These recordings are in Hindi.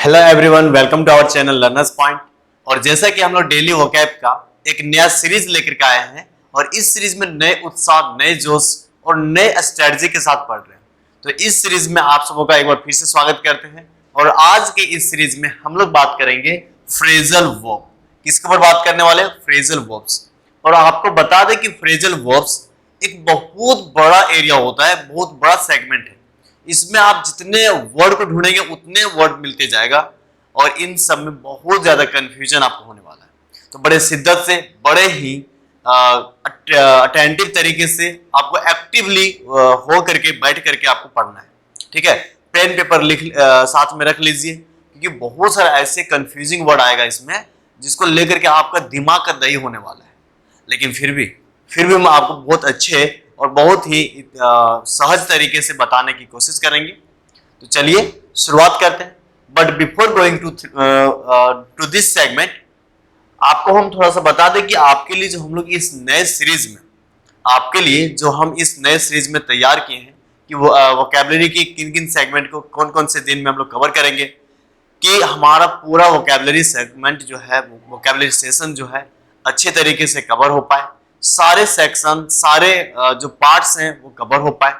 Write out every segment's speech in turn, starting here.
Hello everyone, welcome to our channel learners point. और जैसा कि हम लोग डेली वोकैब का एक नया सीरीज लेकर के आए हैं और इस सीरीज में नए उत्साह, नए जोश और नए स्ट्रेटजी के साथ पढ़ रहे हैं। तो इस सीरीज में आप सबों का एक बार फिर से स्वागत करते हैं। और आज के इस सीरीज में हम लोग बात करेंगे फ्रेजल वर्ब। किसके ऊपर बात करने वाले हैं? Phrasal verbs. और आपको बता दें कि फ्रेजल वर्ब्स एक बहुत बड़ा एरिया होता है, बहुत बड़ा सेगमेंट है। इसमें आप जितने वर्ड को ढूंढेंगे उतने वर्ड मिलते जाएगा और इन सब में बहुत ज्यादा कंफ्यूजन आपको होने वाला है। तो बड़े शिद्दत से, बड़े ही अटेंटिव तरीके से आपको एक्टिवली हो करके बैठ करके आपको पढ़ना है। ठीक है, पेन पेपर साथ में रख लीजिए, क्योंकि बहुत सारे ऐसे कंफ्यूजिंग वर्ड आएगा इसमें जिसको लेकर के आपका दिमाग का दही होने वाला है। लेकिन फिर भी हम आपको बहुत अच्छे और बहुत ही सहज तरीके से बताने की कोशिश करेंगे। तो चलिए शुरुआत करते हैं। But before going to this segment, आपको हम थोड़ा सा बता दें कि आपके लिए जो हम लोग इस नए सीरीज में तैयार किए हैं कि वो वोकैबुलरी की किन किन सेगमेंट को कौन कौन से दिन में हम लोग कवर करेंगे, कि हमारा पूरा वोकैबुलरी सेगमेंट जो है, वोकैबुलरी सेशन जो है अच्छे तरीके से कवर हो पाए, सारे सेक्शन, सारे जो पार्ट्स हैं वो कवर हो पाए।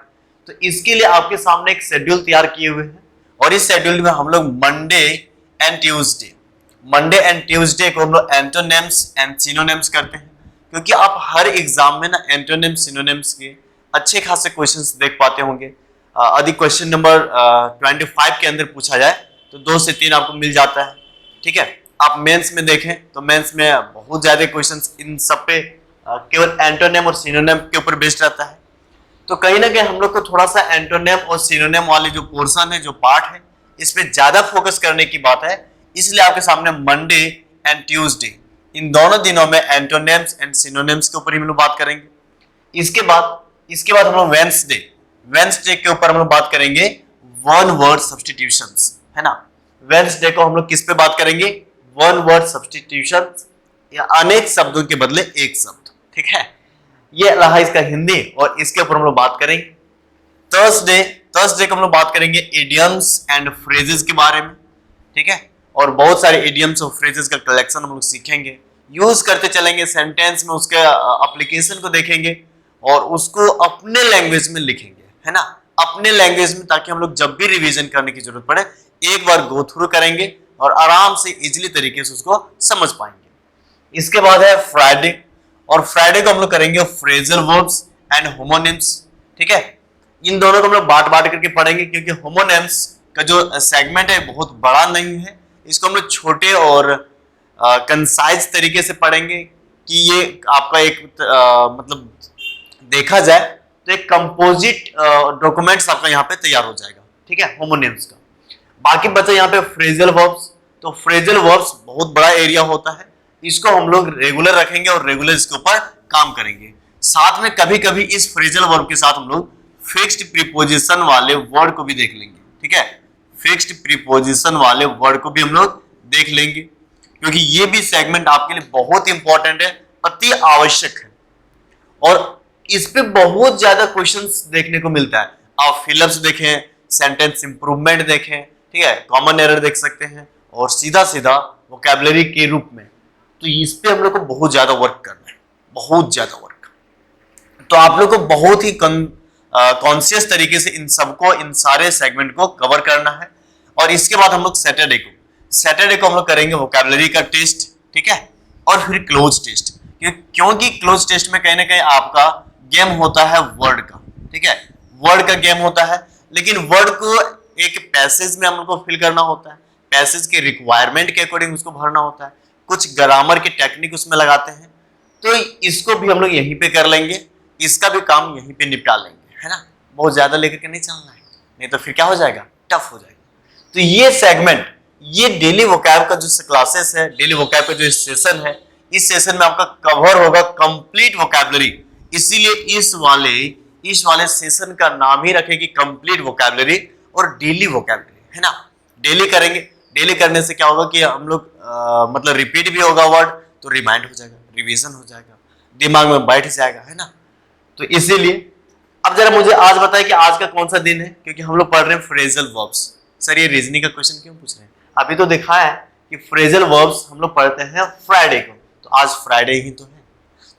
तो इसके लिए आपके सामने एक शेड्यूल तैयार किए हुए हैं और इस शेड्यूल में हम लोग मंडे एंड ट्यूसडे को हम लोग एंटोनिम्स एंड सिनोनिम्स करते हैं, क्योंकि आप हर एग्जाम में ना एंटोनिम्स सिनोनिम्स के अच्छे खासे क्वेश्चंस देख पाते होंगे। यदि क्वेश्चन नंबर 25 के अंदर पूछा जाए तो 2 से 3 आपको मिल जाता है। ठीक है, आप मेंस में देखें तो मेंस में बहुत ज्यादा क्वेश्चंस इन सब पे केवल एंटोनिम और सिनोनिम के ऊपर बेस्ड रहता है। तो कहीं ना कहीं हम लोग को थोड़ा सा एंटोनिम और सिनोनिम वाली जो पोर्शन है, जो पार्ट है, इस पे ज्यादा फोकस करने की बात है। इसलिए आपके सामने मंडे एंड ट्यूसडे, इन दोनों दिनों में एंटोनिम्स एंड सिनोनिम्स के ऊपर ही हम लोग बात करेंगे। इसके बाद हम लोग वेंसडे के ऊपर हम लोग बात करेंगे वन वर्ड सब्स्टिट्यूशंस, है ना। वेंसडे को हम लोग किस पे बात करेंगे? वन वर्ड सब्स्टिट्यूशंस, या अनेक शब्दों के बदले एक शब्द। ठीक है, ये रहा इसका हिंदी। और इसके ऊपर हम लोग बात करेंगे थर्सडे को हम लोग बात करेंगे इडियम्स एंड फ्रेजेस के बारे में। ठीक है, और बहुत सारे इडियम्स और फ्रेजेस का कलेक्शन हम लोग सीखेंगे, यूज करते चलेंगे सेंटेंस में, उसके एप्लीकेशन को देखेंगे और उसको अपने लैंग्वेज में लिखेंगे, है ना, अपने लैंग्वेज में, ताकि हम लोग जब भी रिवीजन करने की जरूरत पड़े एक बार गो थ्रू करेंगे और आराम से इजिली तरीके से उसको समझ पाएंगे। इसके बाद है फ्राइडे, और फ्राइडे को हम लोग करेंगे फ्रेजल वर्ब्स एंड होमोनिम्स। ठीक है, इन दोनों को हम लोग बांट करके पढ़ेंगे, क्योंकि होमोनिम्स का जो सेगमेंट है बहुत बड़ा नहीं है। इसको हम लोग छोटे और कंसाइज तरीके से पढ़ेंगे कि ये आपका एक मतलब देखा जाए तो एक कंपोजिट डॉक्यूमेंट्स आपका यहाँ पे तैयार हो जाएगा। ठीक है, होमोनिम्स का। बाकी बचा यहाँ पे फ्रेजल वर्ब्स। तो फ्रेजल वर्ब्स बहुत बड़ा एरिया होता है, इसको हम लोग रेगुलर रखेंगे और रेगुलर इसके ऊपर काम करेंगे। साथ में कभी कभी इस फ्रेजल वर्ब के साथ हम लोग फिक्स्ड प्रीपोजिशन वाले वर्ड को भी देख लेंगे। ठीक है, फिक्स्ड प्रीपोजिशन वाले वर्ड को भी हम लोग देख लेंगे, क्योंकि ये भी सेगमेंट आपके लिए बहुत इंपॉर्टेंट है, अति आवश्यक है। और इस पे बहुत ज्यादा क्वेश्चंस देखने को मिलता है। आप फिलअप्स देखें, सेंटेंस इंप्रूवमेंट देखें, ठीक है, कॉमन एरर देख सकते हैं, और सीधा सीधा वोकैबुलरी के रूप में। तो इस पे हम लोग को बहुत ज्यादा वर्क करना है, बहुत ज्यादा वर्क। तो आप लोग को बहुत ही कॉन्शियस तरीके से इन सबको, इन सारे सेगमेंट को कवर करना है। और इसके बाद हम लोग सैटरडे को हम लोग करेंगे वोकैबुलरी का टेस्ट। ठीक है, और फिर क्लोज टेस्ट, क्योंकि क्लोज टेस्ट में कहीं ना कहीं आपका गेम होता है वर्ड का। ठीक है, वर्ड का गेम होता है, लेकिन वर्ड को एक पैसेज में हम लोग को फिल करना होता है, पैसेज के रिक्वायरमेंट के अकॉर्डिंग उसको भरना होता है, कुछ ग्रामर की टेक्निक उसमें लगाते हैं। तो इसको भी हम लोग यहीं पे कर लेंगे, इसका भी काम यहीं पे निपटा लेंगे, है ना। बहुत ज्यादा लेकर के नहीं चलना है, नहीं तो फिर क्या हो जाएगा, टफ हो जाएगा। तो ये सेगमेंट, ये डेली वोकैब का जो क्लासेस है, डेली वोकैब का जो सेशन है, इस सेशन में आपका कवर होगा कंप्लीट वोकैबुलरी। इसीलिए इस वाले सेशन का नाम ही रखेगी कंप्लीट वोकैबुलरी और डेली वोकैबुलरी, है ना। डेली करेंगे, डेली करने से क्या होगा कि हम लोग मतलब रिपीट भी होगा वर्ड, तो रिमाइंड हो जाएगा, रिवीजन हो जाएगा, दिमाग में बैठ जाएगा, है ना। तो इसीलिए अब जरा मुझे आज बताएं कि आज का कौन सा दिन है, क्योंकि हम लोग पढ़ रहे हैं फ्रेजल वर्ब्स। सर ये रीजनिंग का क्वेश्चन क्यों पूछ रहे हैं? अभी तो देखा है कि फ्रेजल वर्ब्स हम लोग पढ़ते हैं फ्राइडे को, तो आज फ्राइडे ही तो है।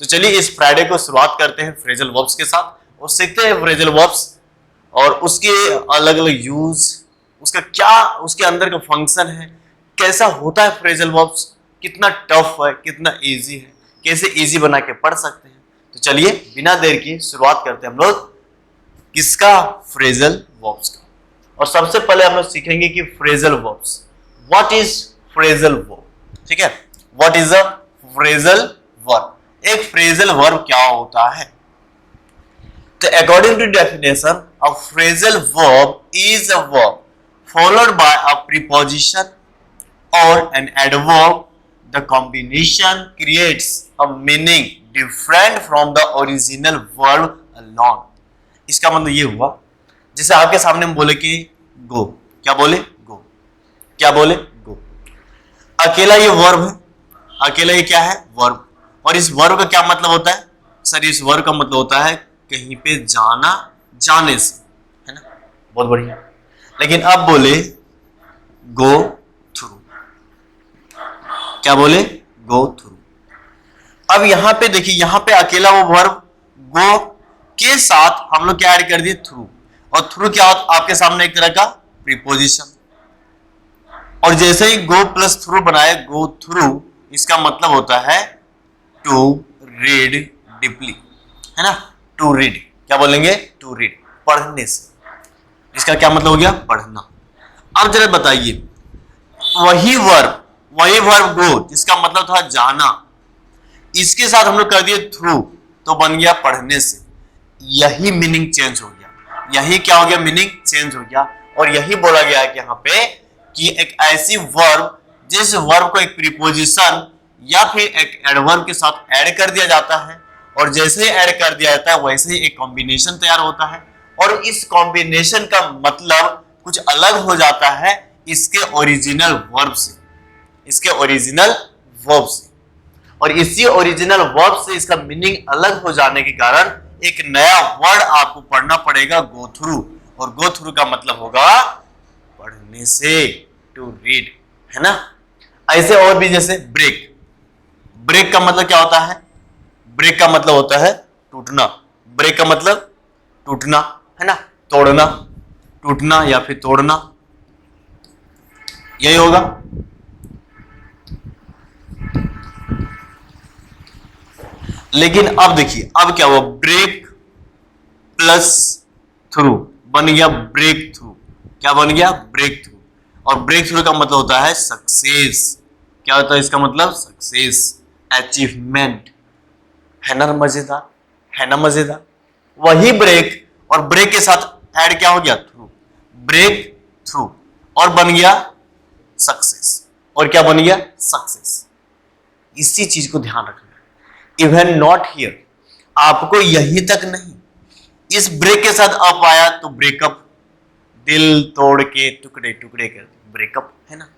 तो चलिए इस फ्राइडे को शुरुआत करते हैं फ्रेजल वर्ब्स के साथ और सीखते हैं फ्रेजल वर्ब्स और उसके अलग अलग यूज, उसका क्या उसके अंदर का फंक्शन है, कैसा होता है फ्रेजल वर्ब्स, कितना टफ है, कितना इजी है, कैसे इजी बना के पढ़ सकते हैं। तो चलिए बिना देर की शुरुआत करते हैं हम लोग किसका, फ्रेजल वर्ब्स का। और सबसे पहले हम लोग सीखेंगे कि phrasal verbs, what is phrasal verb, ठीक है, what is a phrasal verb, एक फ्रेजल वर्ब क्या होता है। तो according to definition a phrasal verb is a verb followed by a preposition or an adverb. The combination creates a meaning different from the original verb alone. इसका मतलब ये हुआ, जैसे आपके सामने हम बोले कि गो, क्या बोले, गो, क्या बोले, गो। अकेला ये वर्ब है, अकेला ये क्या है, वर्ब। और इस वर्ब का क्या मतलब होता है, सर इस वर्ब का मतलब होता है कहीं पे जाना, जाने से, है ना, बहुत बढ़िया। लेकिन अब बोले गो थ्रू, क्या बोले, गो थ्रू। अब यहां पे देखिए, यहां पे अकेला वो वर्ब गो के साथ हम लोग क्या ऐड कर दिए, थ्रू। और थ्रू क्या होता आपके सामने एक तरह का प्रीपोजिशन। और जैसे ही गो प्लस थ्रू बनाए, गो थ्रू, इसका मतलब होता है टू रीड डीपली, है ना, टू रीड, क्या बोलेंगे, टू रीड, पढ़ने से। इसका क्या मतलब हो गया, पढ़ना। अब जरा बताइए, वही वर्ब गो जिसका मतलब था जाना, इसके साथ हम लोग कर दिए थ्रू, तो बन गया पढ़ने से। यही मीनिंग चेंज हो गया, यही क्या हो गया, मीनिंग चेंज हो गया। और यही बोला गया है कि यहाँ पे कि एक ऐसी वर्ब जिस वर्ब को एक प्रीपोजिशन या फिर एक एडवर्ब के साथ ऐड कर दिया जाता है, और जैसे ही ऐड कर दिया जाता है वैसे ही एक कॉम्बिनेशन तैयार होता है, और इस कॉम्बिनेशन का मतलब कुछ अलग हो जाता है इसके ओरिजिनल वर्ब से, इसके ओरिजिनल वर्ब से। और इसी ओरिजिनल वर्ब से इसका मीनिंग अलग हो जाने के कारण एक नया वर्ड आपको पढ़ना पड़ेगा, गो थ्रू। और गो थ्रू का मतलब होगा पढ़ने से, टू रीड, है ना। ऐसे और भी, जैसे ब्रेक, ब्रेक का मतलब क्या होता है, ब्रेक का मतलब होता है टूटना, ब्रेक का मतलब टूटना, है ना, तोड़ना, टूटना या फिर तोड़ना, यही होगा। लेकिन अब देखिए, अब क्या हुआ, ब्रेक प्लस थ्रू बन गया ब्रेक थ्रू, क्या बन गया, ब्रेक थ्रू। और ब्रेक थ्रू का मतलब होता है सक्सेस, क्या होता है इसका मतलब, सक्सेस, अचीवमेंट, है ना मजेदार, है ना मजेदार। वही ब्रेक और ब्रेक के साथ ऐड क्या हो गया, थ्रू, ब्रेक थ्रू, और बन गया सक्सेस। और क्या बन गया, सक्सेस। इसी चीज को ध्यान रखना है, इवन नॉट हियर, आपको यहीं तक नहीं, इस ब्रेक के साथ अप आया तो ब्रेकअप, दिल तोड़ के टुकड़े टुकड़े कर, ब्रेकअप, है ना।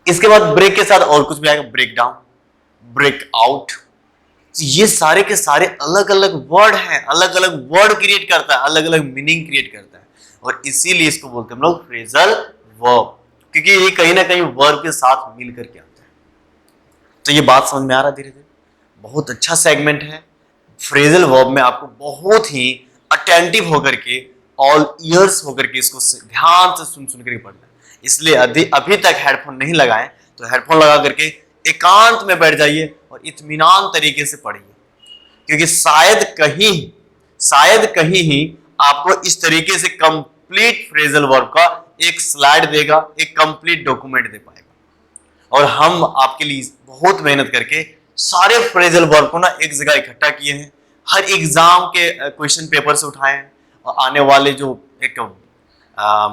इसके बाद ब्रेक के साथ और कुछ भी आएगा, ब्रेक डाउन, ब्रेक आउट। ये सारे के सारे अलग अलग वर्ड हैं, अलग अलग वर्ड क्रिएट करता है, अलग अलग मीनिंग क्रिएट करता है, और इसीलिए इसको बोलते हैं हम लोग फ्रेजल वर्ब, क्योंकि ये कहीं ना कहीं वर्ब के साथ मिल करके आता है। तो ये बात समझ में आ रहा है धीरे धीरे, बहुत अच्छा सेगमेंट है। फ्रेजल वर्ब में आपको बहुत ही अटेंटिव होकर के, ऑल ईयर्स होकर के इसको ध्यान से सुन सुन करके पढ़ना है। इसलिए अभी तक हेडफोन नहीं लगाए तो हेडफोन लगा करके एकांत में बैठ जाइए और इत्मीनान तरीके से पढ़िए, क्योंकि शायद कहीं ही आपको इस तरीके से कंप्लीट फ्रेजल वर्ब का एक स्लाइड देगा, एक कंप्लीट डॉक्यूमेंट दे पाएगा। और हम आपके लिए बहुत मेहनत करके सारे फ्रेजल वर्ब को ना एक जगह इकट्ठा किए हैं, हर एग्जाम के क्वेश्चन पेपर से उठाए हैं, और आने वाले जो एक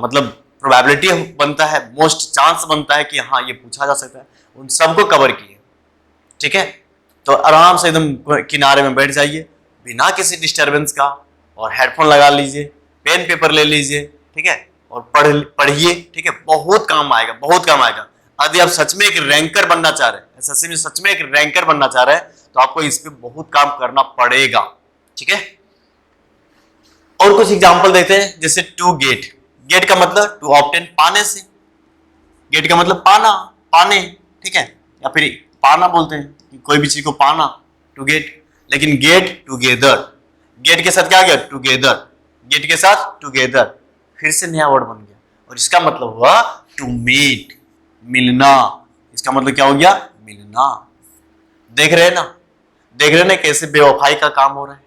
मतलब प्रोबेबिलिटी बनता है, मोस्ट चांस बनता है कि हाँ ये पूछा जा सकता है, उन सबको कवर किए। ठीक है, तो आराम से एकदम किनारे में बैठ जाइए बिना किसी डिस्टरबेंस का, और हेडफोन लगा लीजिए, पेन पेपर ले लीजिए, ठीक है, और पढ़िए, ठीक है, बहुत काम आएगा, बहुत काम आएगा। यदि आप सच में एक रैंकर बनना चाह रहे हैं, एसएससी में सच में एक रैंकर बनना चाह रहे हैं, तो आपको इस पे बहुत काम करना पड़ेगा। ठीक है, और कुछ एग्जांपल देखते हैं, जैसे टू गेट, गेट का मतलब टू ऑब्टेन, पाने से, गेट का मतलब पाना, पाने, ठीक है, या फिर पाना बोलते हैं कि कोई भी चीज को पाना, टू गेट। लेकिन गेट टुगेदर, गेट के साथ क्या आ गया? टुगेदर, गेट के साथ टुगेदर, फिर से नया वर्ड बन गया और इसका मतलब हुआ टू मीट, मिलना। इसका मतलब क्या हो गया? मिलना। देख रहे हैं ना, देख रहे हैं ना कैसे बेवफाई का काम हो रहा है।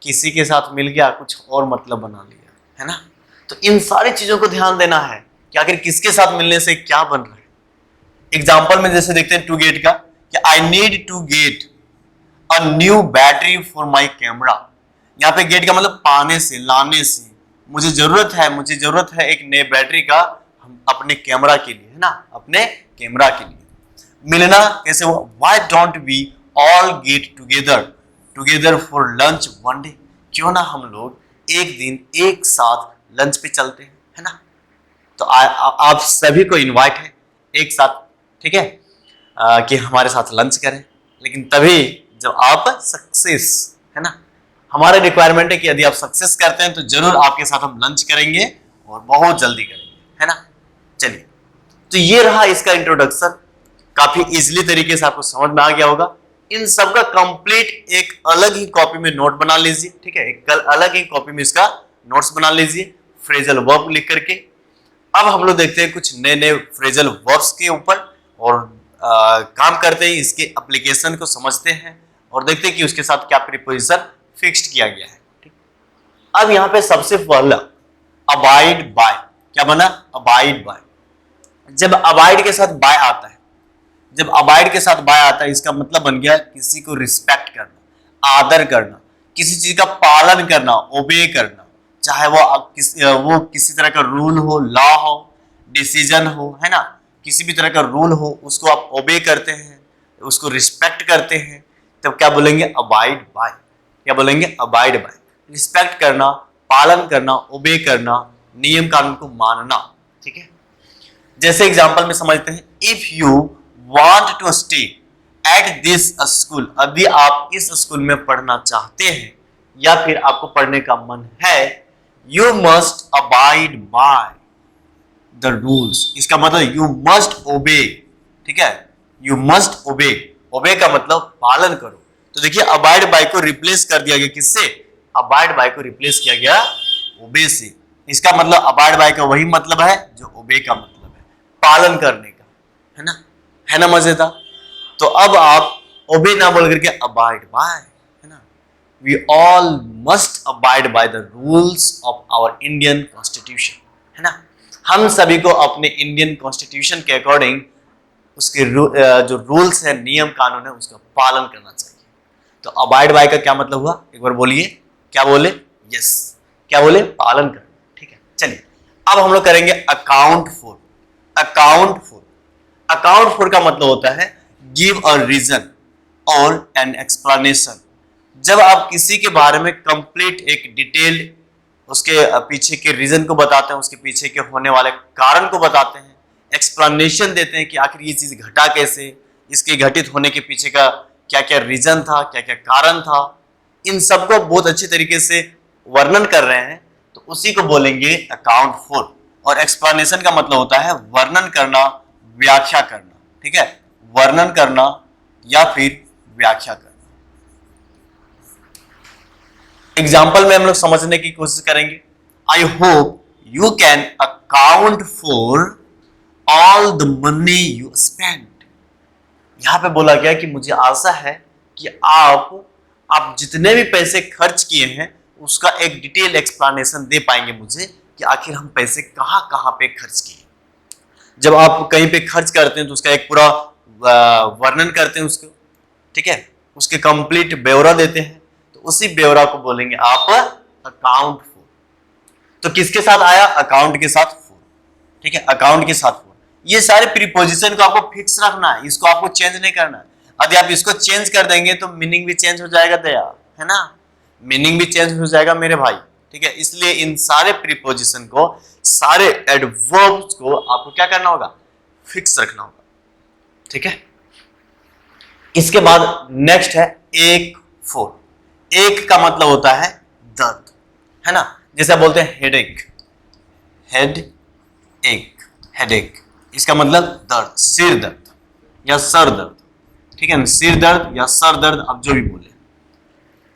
किसी के साथ मिल गया, कुछ और मतलब बना लिया, है ना। तो इन सारी चीजों को ध्यान देना है कि आखिर किसके साथ मिलने से क्या बन रहा है। एग्जाम्पल में जैसे देखते हैं टू गेट का, कि I need to get a new battery for my camera. यहाँ पे गेट का मतलब पाने से, लाने से। मुझे जरूरत है एक नए बैटरी का अपने कैमरा के लिए, है ना, अपने कैमरा के लिए। मिलना कैसे हुआ? Why don't we all get together for lunch one day. क्यों ना हम लोग एक दिन एक साथ लंच पे चलते हैं, है ना। तो आप सभी को इनवाइट है एक साथ, ठीक है, कि हमारे साथ लंच करें, लेकिन तभी जब आप सक्सेस, है ना। हमारा रिक्वायरमेंट है कि यदि आप सक्सेस करते हैं तो जरूर आपके साथ हम लंच करेंगे और बहुत जल्दी करेंगे, है ना। चलिए, तो ये रहा इसका इंट्रोडक्शन। काफी इजीली तरीके से आपको समझ में आ गया होगा। इन सब का कंप्लीट एक अलग ही कॉपी में नोट बना लीजिए, ठीक है, एक अलग ही कॉपी में इसका नोट्स बना लीजिए फ्रेजल वर्ब लिख करके। अब हम लोग देखते हैं कुछ नए नए फ्रेजल वर्ब्स के ऊपर और काम करते हैं, इसके एप्लीकेशन को समझते हैं और देखते हैं कि उसके साथ क्या प्रीपोजिशन फिक्स्ड किया गया है, ठीक। अब यहाँ पे सबसे पहला अबाइड बाय, क्या बना? Abide by. जब अबाइड के साथ बाय आता है, जब अबाइड के साथ बाय आता है, इसका मतलब बन गया किसी को रिस्पेक्ट करना, आदर करना, किसी चीज का पालन करना, ओबे करना, चाहे वो किसी तरह का रूल हो, लॉ हो, डिसीजन हो, है ना, किसी भी तरह का रूल हो, उसको आप ओबे करते हैं, उसको रिस्पेक्ट करते हैं, तब क्या बोलेंगे? Abide by. क्या बोलेंगे? Abide by. रिस्पेक्ट करना, पालन करना, ओबे करना, नियम कानून को मानना, ठीक है। जैसे एग्जांपल में समझते हैं, if you want to stay at this school, यदि आप इस स्कूल में पढ़ना चाहते हैं या फिर आपको पढ़ने का मन है, you must abide by the rules. इसका मतलब यू मस्ट ओबे, ठीक है, यू मस्ट ओबे। ओबे का मतलब पालन करो। तो देखिए अबाइड बाय को रिप्लेस कर दिया गया किससे? अबाइड बाय को रिप्लेस किया गया ओबे से। इसका मतलब अबाइड बाय का वही मतलब है जो ओबे का मतलब है, पालन करने का, है ना। है ना मजेदार? तो अब आप ओबे ना बोल करके अबाइड बाय, है ना। We all must abide by the rules of our Indian constitution, है ना। हम सभी को अपने इंडियन कॉन्स्टिट्यूशन के अकॉर्डिंग उसके जो रूल्स है, नियम कानून है, उसका पालन करना चाहिए। तो अबाइड बाय का क्या मतलब हुआ? एक बार बोलिए, क्या बोले? यस, क्या बोले? पालन कर, ठीक है। चलिए अब हम लोग करेंगे account for. Account for, account for का मतलब होता है गिव अ रीजन और एन एक्सप्लेनेशन। जब आप किसी के बारे में कंप्लीट एक डिटेल्ड उसके पीछे के रीजन को बताते हैं, उसके पीछे के होने वाले कारण को बताते हैं, एक्सप्लेनेशन देते हैं कि आखिर ये चीज घटा कैसे, इसके घटित होने के पीछे का क्या क्या रीजन था, क्या क्या कारण था, इन सबको बहुत अच्छे तरीके से वर्णन कर रहे हैं, तो उसी को बोलेंगे अकाउंट फॉर। और एक्सप्लेनेशन का मतलब होता है वर्णन करना, व्याख्या करना, ठीक है, वर्णन करना या फिर व्याख्या करना। एग्जाम्पल में हम लोग समझने की कोशिश करेंगे। I hope you can account for all the money you spend. यहां पे बोला गया कि मुझे आशा है कि आप जितने भी पैसे खर्च किए हैं उसका एक डिटेल एक्सप्लेनेशन दे पाएंगे मुझे कि आखिर हम पैसे कहां कहां पे खर्च किए। जब आप कहीं पे खर्च करते हैं तो उसका एक पूरा वर्णन करते हैं उसको, ठीक है, उसके कंप्लीट ब्यौरा देते हैं, तो उसी ब्यौरा को बोलेंगे आप अकाउंट फॉर। तो किसके साथ आया? अकाउंट के साथ फॉर, ठीक है, अकाउंट के साथ फॉर। ये सारे प्रीपोजिशन को आपको फिक्स रखना है, इसको आपको चेंज नहीं करना है। यदि आप इसको चेंज कर देंगे तो मीनिंग भी चेंज हो जाएगा दया, है ना, मीनिंग भी चेंज हो जाएगा मेरे भाई, ठीक है। इसलिए इन सारे प्रीपोजिशन को, सारे एडवर्ब्स को आपको क्या करना होगा? फिक्स रखना होगा, ठीक है। इसके बाद नेक्स्ट है एक फॉर। एक का मतलब होता है दर्द, है ना, जैसे बोलते हैं हेडेक, हेड एक, हेडेक, इसका मतलब दर्द, सिर दर्द या सर दर्द, ठीक है ना, सिर दर्द या सर दर्द आप जो भी बोले।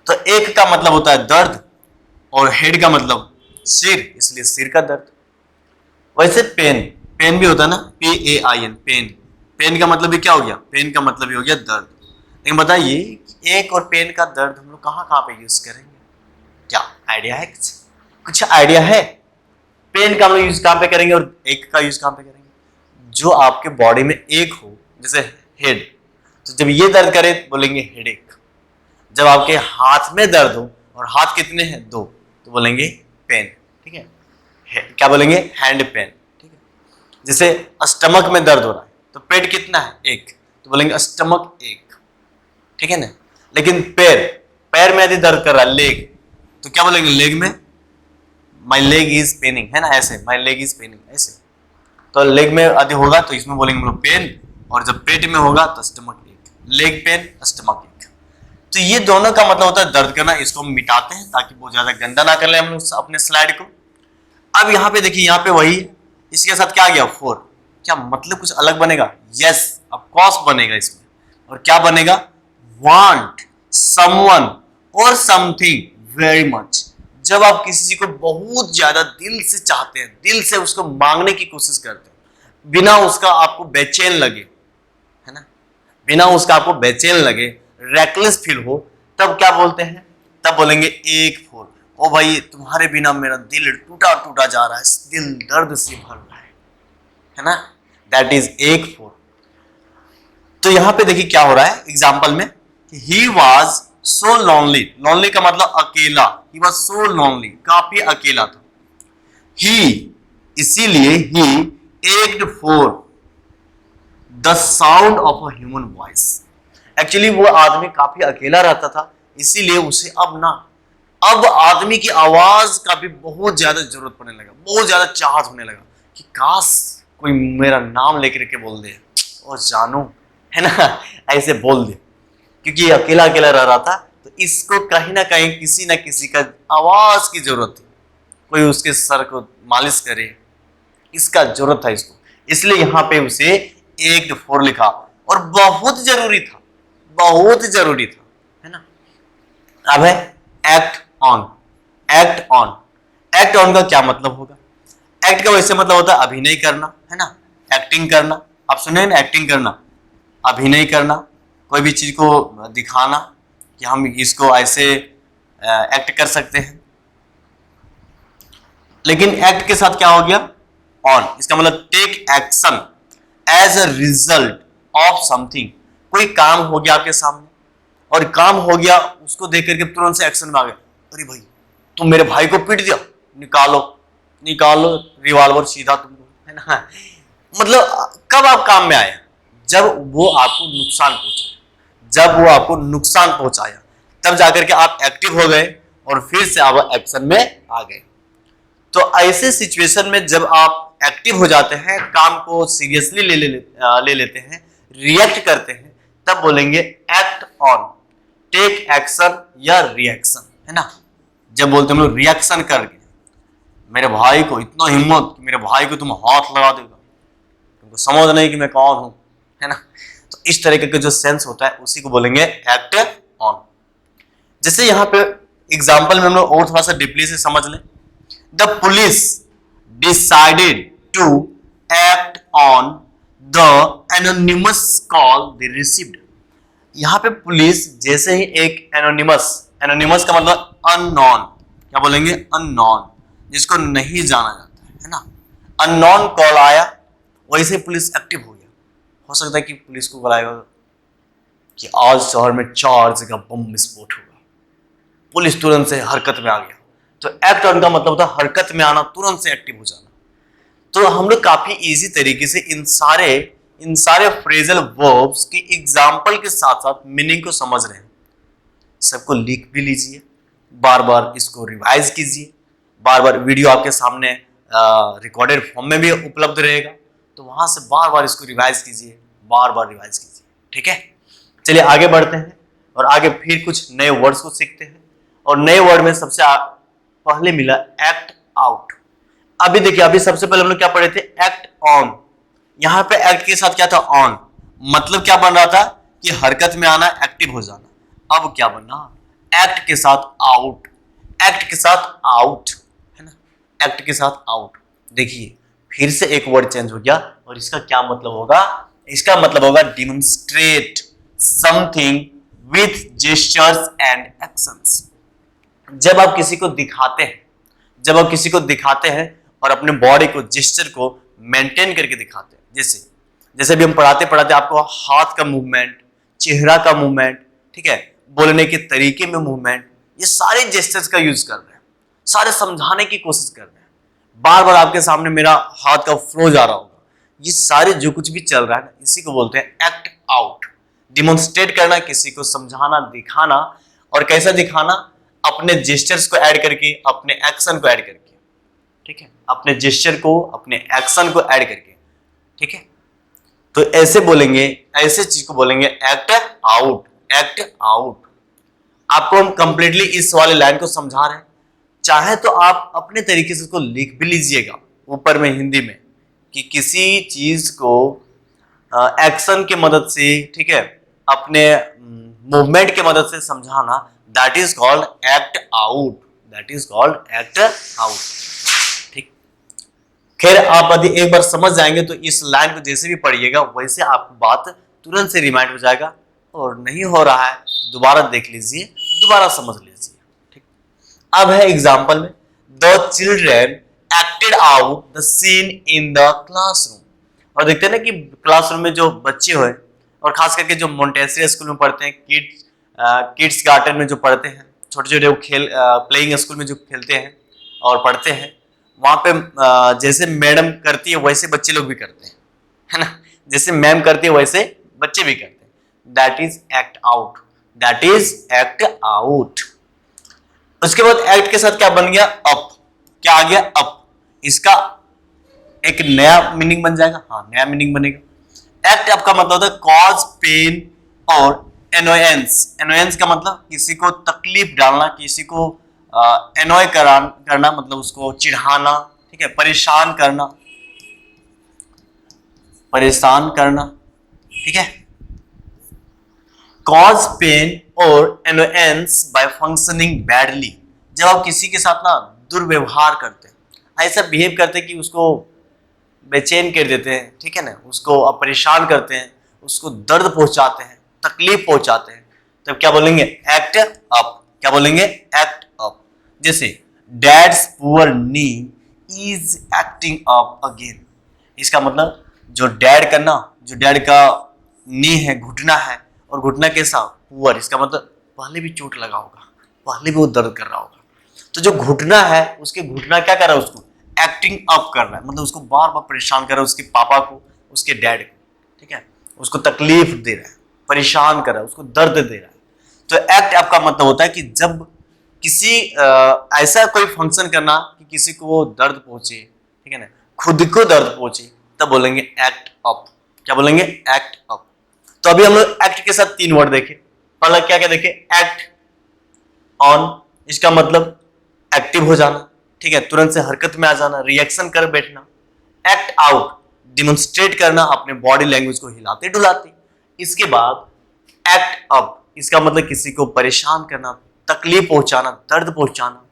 तो एक का मतलब होता है दर्द और हेड का मतलब सिर, इसलिए सिर का दर्द। वैसे पेन, पेन भी होता है ना, PAIN, पेन, पेन का मतलब भी क्या हो गया, पेन का मतलब भी हो गया दर्द। लेकिन बताइए एक और पेन का दर्द हम लोग कहाँ कहाँ पे यूज करेंगे, क्या आइडिया है, कुछ आइडिया है? पेन का हम लोग यूज कहाँ पे करेंगे और एक का यूज कहाँ पे करेंगे? जो आपके बॉडी में एक हो, जैसे हेड, तो जब ये दर्द करे बोलेंगे हेडेक। जब आपके हाथ में दर्द हो, और हाथ कितने हैं, 2, तो बोलेंगे पेन, ठीक है, क्या बोलेंगे, हैंड पेन, ठीक है। जैसे स्टमक में दर्द हो रहा है तो पेट कितना है, 1, तो बोलेंगे स्टमक 1, ठीक है ना। लेकिन पैर, पैर में यदि दर्द कर रहा है, लेग, तो क्या बोलेंगे लेग में, माई लेग इज पेनिंग, है ना, ऐसे माई लेग इज पेनिंग, ऐसे। तो लेग में यदि होगा तो इसमें बोलेंगे हम लोग पेन, और जब पेट में होगा तो स्टमक एक, लेग पेन स्टमक एक। तो ये दोनों का मतलब होता है दर्द करना। इसको हम मिटाते हैं ताकि बहुत ज्यादा गंदा ना कर ले हम लोग अपने स्लाइड को। अब यहाँ पे देखिए, यहाँ पे वही है, इसके साथ क्या आ गया 4, क्या मतलब कुछ अलग बनेगा, यस ऑफ कोर्स बनेगा इसमें। और क्या बनेगा, वांट समवन और समथिंग वेरी मच। जब आप किसी चीज को बहुत ज्यादा दिल से चाहते हैं, दिल से उसको मांगने की कोशिश करते हैं, बिना उसका आपको बेचैन लगे, है ना, बिना उसका आपको बेचैन लगे, रेकलेस फील हो, तब क्या बोलते हैं, तब बोलेंगे एक 4। ओ भाई तुम्हारे बिना मेरा दिल टूटा टूटा जा रहा है, दिल दर्द से भर रहा है ना, दैट इज एक 4। तो यहां पे देखिए क्या हो रहा है एग्जाम्पल में, he was so lonely, lonely का मतलब अकेला, ही वॉज सो लॉनली, काफी अकेला था। ही, इसीलिए he ached for the sound of a human voice. Actually वो आदमी काफी अकेला रहता था, इसीलिए उसे अब आदमी की आवाज का भी बहुत ज्यादा जरूरत पड़ने लगा, बहुत ज्यादा चाहत होने लगा कि काश कोई मेरा नाम लेकर के बोल दे, ओ जानू, है ना, ऐसे बोल दे, क्योंकि ये अकेला अकेला रह रहा था। तो इसको कहीं ना कहीं किसी ना किसी का आवाज की जरूरत थी, कोई उसके सर को मालिश करे, इसका जरूरत था इसको, इसलिए यहां पे उसे एक 4 लिखा। और बहुत जरूरी था, बहुत जरूरी था, है ना। अब है act on, act on, act on का क्या मतलब होगा, एक्ट का वैसे मतलब होता है अभिनय करना, है ना, एक्टिंग करना। आप सुने ना, एक्टिंग करना, अभिनय करना, कोई भी चीज को दिखाना कि हम इसको ऐसे एक्ट कर सकते हैं। लेकिन एक्ट के साथ क्या हो गया, ऑन, इसका मतलब take action as a result of something. कोई काम हो गया आपके सामने, और काम हो गया, उसको देख करके तुरंत से एक्शन में आ गए, अरे भाई तुम मेरे भाई को पीट दिया, निकालो निकालो रिवॉल्वर सीधा तुमको, है ना। मतलब कब आप काम में आए, जब वो आपको नुकसान पहुंचाया, जब वो आपको नुकसान पहुंचाया, तब जाकर के आप एक्टिव हो गए और फिर से आप एक्शन में आ गए। तो ऐसे सिचुएशन में जब आप एक्टिव हो जाते हैं, काम को सीरियसली ले लेते हैं, रिएक्ट करते हैं, तब बोलेंगे एक्ट ऑन, टेक एक्शन या रिएक्शन, है ना। जब बोलते हम लोग रिएक्शन करके, मेरे भाई को इतना हिम्मत कि मेरे भाई को तुम हाथ लगा देगा, तुमको समझ नहीं कि मैं कौन हूं, है ना। तो इस तरीके का जो सेंस होता है उसी को बोलेंगे एक्ट ऑन। जैसे यहां पे एग्जाम्पल में हम लोग और थोड़ा सा डीपली से समझ लें, the police decided to act on the anonymous call they received. यहां पे पुलिस जैसे ही एक एनोनिमस, एनोनिमस का मतलब अननोन, क्या बोलेंगे, अननोन, जिसको नहीं जाना जाता है ना, अननोन कॉल आया, वैसे पुलिस एक्टिव हो गया। हो सकता है कि पुलिस को बुलाएगा कि आज शहर में 4 जगह बम विस्फोट होगा, पुलिस तुरंत से हरकत में आ गया। तो एक्ट ऑन का मतलब होता है हरकत में आना, तुरंत से एक्टिव हो जाना। तो हम लोग काफी इजी तरीके से इन सारे फ्रेजल वर्ब्स की एग्जाम्पल के साथ साथ मीनिंग को समझ रहे हैं। सबको लिख भी लीजिए, बार बार इसको रिवाइज कीजिए, बार बार वीडियो आपके सामने रिकॉर्डेड फॉर्म में भी उपलब्ध रहेगा, तो वहां से बार बार इसको रिवाइज कीजिए, बार बार रिवाइज कीजिए, ठीक है। चलिए आगे बढ़ते हैं और आगे फिर कुछ नए वर्ड्स को सीखते हैं। और नए वर्ड में सबसे पहले मिला एक्ट आउट। अभी देखिए, अभी सबसे पहले हम लोग क्या पढ़े थे, एक्ट ऑन। यहाँ पे एक्ट के साथ क्या था, ऑन, मतलब क्या बन रहा था कि हरकत में आना, एक्टिव हो जाना। अब क्या बनना, एक्ट के साथ आउट, एक्ट के साथ आउट, है ना, एक्ट के साथ आउट। देखिए फिर से एक वर्ड चेंज हो गया और इसका क्या मतलब होगा, इसका मतलब होगा demonstrate something with gestures and actions. जब आप किसी को दिखाते हैं, जब आप किसी को दिखाते हैं और अपने बॉडी को, जेस्चर को मेंटेन करके दिखाते हैं, जैसे जैसे भी हम पढ़ाते पढ़ाते आपको हाथ का मूवमेंट, चेहरा का मूवमेंट, ठीक है, बोलने के तरीके में मूवमेंट, ये सारे जेस्चर्स का यूज कर रहे हैं, सारे समझाने की कोशिश कर रहे हैं। बार बार आपके सामने मेरा हाथ का फ्लो जा रहा होगा, ये सारे जो कुछ भी चल रहा है ना, इसी को बोलते हैं एक्ट आउट। डिमोन्स्ट्रेट करना, किसी को समझाना, दिखाना, और कैसा दिखाना, अपने जेस्चर्स को ऐड करके, अपने एक्शन को ऐड करके, ठीक है, अपने जेस्चर को, अपने एक्शन को ऐड करके, ठीक है। तो ऐसे बोलेंगे, ऐसे चीज को बोलेंगे एक्ट आउट, एक्ट आउट। आपको हम कंप्लीटली इस वाले लाइन को समझा रहे हैं, चाहे तो आप अपने तरीके से इसको लिख भी लीजिएगा ऊपर में हिंदी में, कि किसी चीज को एक्शन के मदद से, ठीक है, अपने मूवमेंट के मदद से समझाना, that is called act out, that is called act out. ठीक, खैर आप यदि एक बार समझ जाएंगे तो इस लाइन को जैसे भी पढ़िएगा वैसे आपको बात तुरंत से रिमाइंड हो जाएगा, और नहीं हो रहा है दोबारा देख लीजिए, दोबारा समझ लीजिए। ठीक, अब है एग्जाम्पल में, the children acted out the seen in the classroom. और देखते हैं ना कि क्लासरूम में जो बच्चे हुए, और खास करके जो मोंटेसरी स्कूल में पढ़ते हैं, किड्स गार्डन में जो पढ़ते हैं, छोटे छोटे खेल प्लेइंग स्कूल में जो खेलते हैं और पढ़ते हैं, वहां पे जैसे मैडम करती है वैसे बच्चे लोग भी करते हैं, है ना, जैसे मैम करती है वैसे बच्चे भी करते हैं। That is act out, that is act out. उसके बाद एक्ट के साथ क्या बन गया, अप। क्या आ गया, अप। इसका एक नया मीनिंग बन जाएगा, हाँ नया मीनिंग बनेगा। एक्ट अप का मतलब होता है कॉज पेन और एनोयंस। एनोयंस का मतलब किसी को तकलीफ डालना, किसी को एनॉय करना, मतलब उसको चिढ़ाना, ठीक है, परेशान करना, परेशान करना, ठीक है। कॉज पेन और एनोयंस बाय फंक्शनिंग बैडली। जब आप किसी के साथ ना दुर्व्यवहार करते हैं, ऐसा बिहेव करते हैं कि उसको बेचैन कर देते हैं, ठीक है ना, उसको आप परेशान करते हैं, उसको दर्द पहुंचाते हैं, तकलीफ पहुंचाते हैं, तब क्या बोलेंगे, एक्ट अप। क्या बोलेंगे, एक्ट अप। जैसे dad's poor knee is acting up again. इसका मतलब जो डैड का ना, जो डैड का नी है, घुटना है, और घुटना कैसा, पुअर, इसका मतलब पहले भी चोट लगा होगा, पहले भी वो दर्द कर रहा होगा। तो जो घुटना है, उसके घुटना क्या कर रहा है, उसको एक्टिंग अप कर रहा है, मतलब उसको बार बार परेशान कर रहा है, उसके पापा को, उसके डैड को, ठीक है, उसको तकलीफ दे रहा है, परेशान कर रहा है, उसको दर्द दे रहा है। तो एक्ट अप का मतलब होता है कि जब किसी ऐसा कोई फंक्शन करना कि किसी को वो दर्द पहुंचे, ठीक है ना, खुद को दर्द पहुंचे, तब बोलेंगे एक्ट अप। क्या बोलेंगे, एक्ट अप। तो अभी हम लोग एक्ट के साथ 3 वर्ड देखे। पहला क्या क्या देखे, एक्ट ऑन, इसका मतलब एक्टिव हो जाना, ठीक है, तुरंत से हरकत में आ जाना, रिएक्शन कर बैठना। एक्ट आउट, डिमोन्स्ट्रेट करना, अपने बॉडी लैंग्वेज को हिलाते डुलाते। इसके बाद एक्ट अप, इसका मतलब किसी को परेशान करना, तकलीफ पहुंचाना, दर्द पहुंचाना।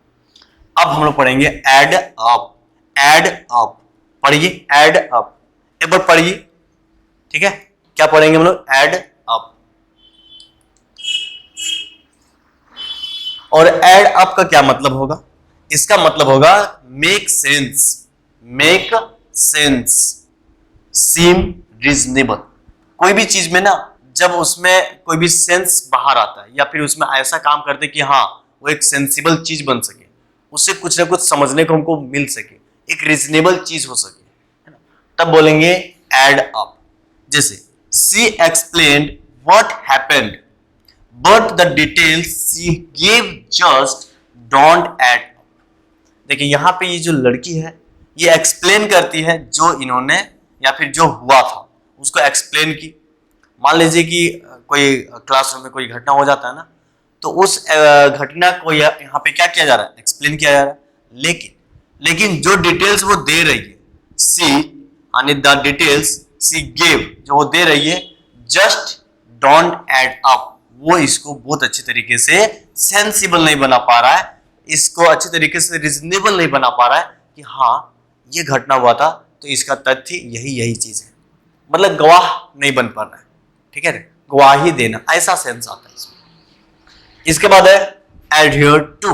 अब हम लोग पढ़ेंगे एड अप। एड अप, पढ़िए, एड अप, एक बार पढ़िए, ठीक है। क्या पढ़ेंगे हम लोग, एड अप। और एड अप का क्या मतलब होगा, इसका मतलब होगा मेक सेंस, मेक सेंस, सीम रीजनेबल। कोई भी चीज में ना जब उसमें कोई भी सेंस बाहर आता है, या फिर उसमें ऐसा काम करते कि हाँ वो एक सेंसिबल चीज बन सके, उससे कुछ ना कुछ समझने को हमको मिल सके, एक रीजनेबल चीज हो सके, है ना, तब बोलेंगे एड अप। जैसे she explained what happened but the details she give just don't add. देखिए यहाँ पे ये जो लड़की है ये एक्सप्लेन करती है जो इन्होंने या फिर जो हुआ था उसको एक्सप्लेन की। मान लीजिए कि कोई क्लासरूम में कोई घटना हो जाता है ना, तो उस घटना को यहाँ पे क्या किया जा रहा है, एक्सप्लेन किया जा रहा है। लेकिन जो डिटेल्स वो दे रही है, सी यानी द डिटेल्स सी गेव, जो वो दे रही है, जस्ट डोंट एड अप, वो इसको बहुत अच्छे तरीके से सेंसिबल नहीं बना पा रहा है, इसको अच्छे तरीके से रीजनेबल नहीं बना पा रहा है कि हाँ ये घटना हुआ था तो इसका तथ्य यही चीज है, मतलब गवाह नहीं बन पा रहा है, ठीक है, गवाही देना, ऐसा सेंस आता है इसमें। इसके बाद है एडहियर टू।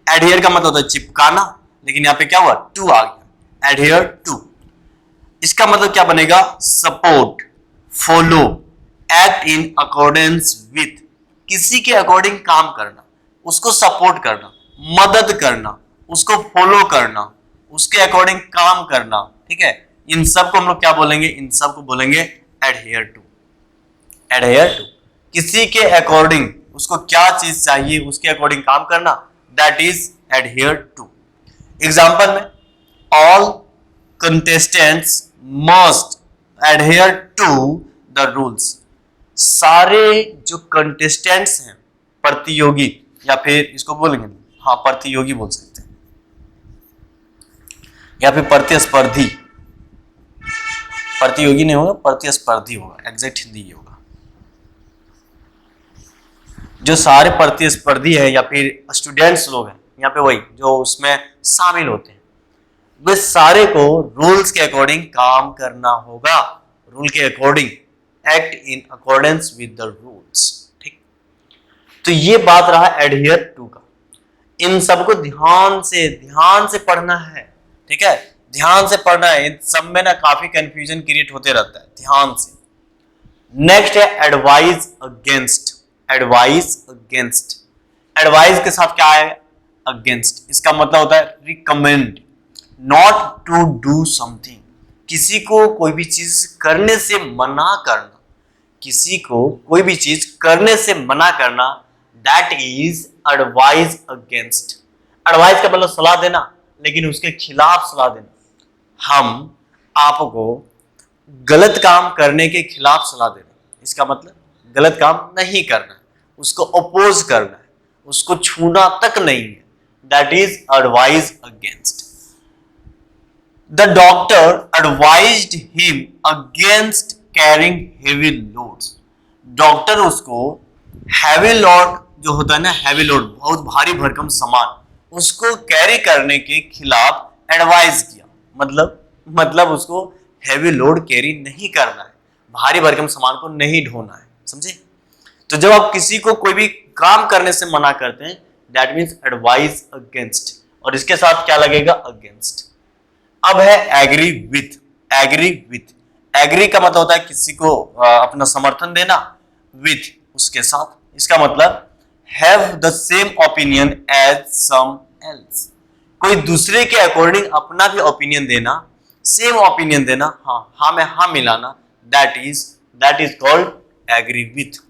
एडहियर का मतलब होता है चिपकाना, लेकिन यहाँ पे क्या हुआ, टू आ गया, एडहियर टू। इसका मतलब क्या बनेगा, support, follow, act in accordance with, किसी के अकॉर्डिंग काम करना, उसको सपोर्ट करना, मदद करना, उसको फॉलो करना, उसके अकॉर्डिंग काम करना, ठीक है, इन सब को हम लोग क्या बोलेंगे, इन सब को बोलेंगे एडहियर टू। एडहियर टू, किसी के अकॉर्डिंग, उसको क्या चीज चाहिए उसके अकॉर्डिंग काम करना, that is adhere to. Example में, all contestants must adhere to the rules, सारे जो कंटेस्टेंट्स हैं, प्रतियोगी, या फिर इसको बोलेंगे, हाँ प्रतियोगी बोल सकते हैं, या फिर प्रतिस्पर्धी, प्रतियोगी नहीं होगा, प्रतिस्पर्धी होगा, एग्जैक्ट हिंदी ये होगा। जो सारे प्रतिस्पर्धी है या फिर स्टूडेंट्स लोग हैं यहाँ पे, वही जो उसमें शामिल होते हैं, वे सारे को रूल्स के अकॉर्डिंग काम करना होगा, रूल के according, act in accordance with the rules, ठीक। तो ये बात रहा एडहियर टू का। इन सबको ध्यान से पढ़ना है, ठीक है, ध्यान से पढ़ना है, इन सब में ना काफी कंफ्यूजन क्रिएट होते रहता है, ध्यान से। नेक्स्ट है advise against. Advise against, advise के साथ क्या है, अगेंस्ट, इसका मतलब होता है recommend, not to do something, किसी को कोई भी चीज करने से मना करना, किसी को कोई भी चीज करने से मना करना, that is advise against. Advise का मतलब सलाह देना, लेकिन उसके खिलाफ सलाह देना, हम आपको गलत काम करने के खिलाफ सलाह देना, इसका मतलब गलत काम नहीं करना है, उसको अपोज करना है, उसको छूना तक नहीं है, that is advise against. The doctor advised him against carrying heavy loads, doctor उसको हैवी लोड जो होता है ना, हैवी लोड, बहुत भारी भरकम सामान, उसको कैरी करने के खिलाफ एडवाइज किया, मतलब उसको हैवी लोड कैरी नहीं करना है, भारी भरकम सामान को नहीं ढोना है, समझे। तो जब आप किसी को कोई भी काम करने से मना करते हैं, दैट मीन्स एडवाइज अगेंस्ट, और इसके साथ क्या लगेगा, अगेंस्ट। अब है agree with. Agree with, agree का मतलब होता है किसी को अपना समर्थन देना, विथ उसके साथ, इसका मतलब have the same opinion as some else, कोई दूसरे के अकॉर्डिंग अपना भी ओपिनियन देना, सेम ओपिनियन देना, हाँ में हाँ मिलाना, that is called agree with.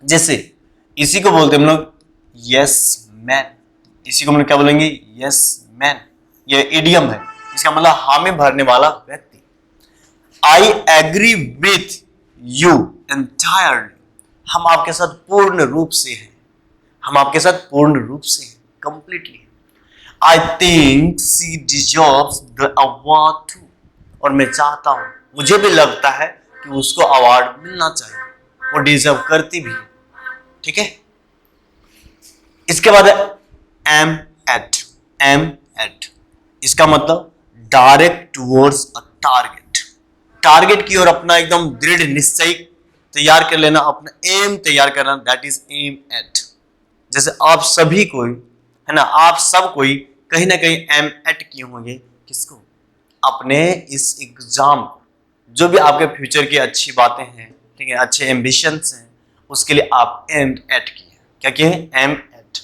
जैसे इसी को बोलते हैं हम लोग यस मैन, इसी को हम लोग क्या बोलेंगे, यस मैन, ये इडियम है, इसका मतलब हामी भरने वाला व्यक्ति। I agree with you entirely, हम आपके साथ पूर्ण रूप से हैं, हम आपके साथ पूर्ण रूप से हैं, completely. I think she deserves the award too, और मैं चाहता हूं, मुझे भी लगता है कि उसको अवार्ड मिलना चाहिए, वो डिजर्व करती भी है, ठीक है। इसके बाद है एम एट। एम एट, इसका मतलब direct towards a target, target की ओर अपना एकदम दृढ़ निश्चय तैयार कर लेना, अपना एम तैयार करना, दैट इज एम एट। जैसे आप सभी कोई है ना, आप सब कोई कहीं ना कहीं एम एट किए होंगे, किसको, अपने इस एग्जाम, जो भी आपके फ्यूचर की अच्छी बातें हैं, ठीक है, अच्छे एम्बिशंस हैं, उसके लिए आप एम एट किए, क्या किए, aim at.